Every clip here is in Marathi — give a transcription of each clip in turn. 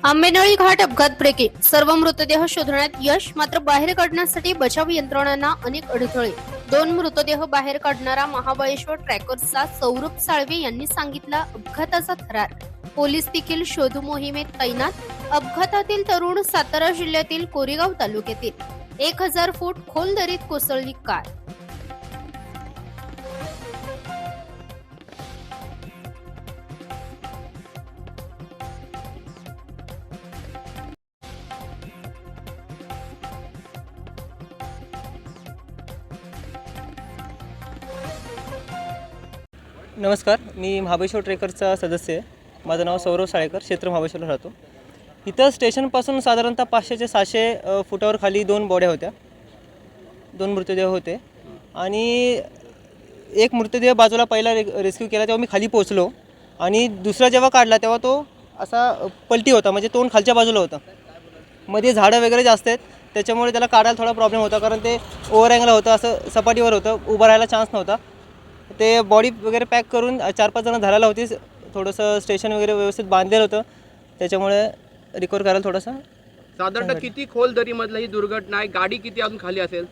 आंबेनळी घाट अपघात ब्रेकिंग सर्व मृतदेह शोधण्यात यश, मात्र बाहेर काढण्यासाठी बचाव यंत्रणांना अनेक अडथळे. 2 मृतदेह बाहेर काढणारा महाबळेश्वर ट्रॅकर्सचा सौरभ साळवे यांनी सांगितला अपघाताचा थरार. पोलीस देखील शोध मोहिमेत तैनात. अपघातातील तरुण सातारा जिल्ह्यातील कोरेगाव तालुक्यातील 1000 फूट खोल दरीत कोसळली कार. नमस्कार, मी महाबळेश्वर ट्रेकरचा सदस्य आहे. माझं नाव सौरभ साळेकर, क्षेत्र महाबळेश्वरला राहतो. इथं स्टेशनपासून साधारणतः 500 ते 700 फुटावर खाली 2 बॉड्या होत्या, 2 मृतदेह होते. आणि एक मृतदेह बाजूला पहिला रेस्क्यू केला तेव्हा मी खाली पोचलो, आणि दुसरा जेव्हा काढला तेव्हा तो असा पलटी होता, म्हणजे तोंड खालच्या बाजूला होतं. मध्ये झाडं वगैरे जास्त आहेत, त्याच्यामुळे त्याला काढायला थोडा प्रॉब्लेम होता, कारण ते ओव्हर अँगल होतं, असं सपाटीवर होतं, उभं राहायला चान्स नव्हता. ते बॉडी वगैरे पॅक करून 4-5 जण धरायला होती. थोडंसं स्टेशन वगैरे व्यवस्थित बांधलेलं होतं, त्याच्यामुळे रिकवर करायला थोडंसं. साधारणतः किती खोल दरीमधलं ही दुर्घटना आहे? गाडी किती अजून खाली असेल?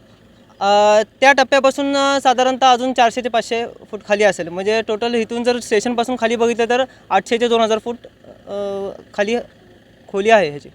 त्या टप्प्यापासून साधारणतः अजून 400 ते 500 फूट खाली असेल. म्हणजे टोटल इथून जर स्टेशनपासून खाली बघितलं तर 800 ते 2000 फूट खाली खोली आहे ह्याची.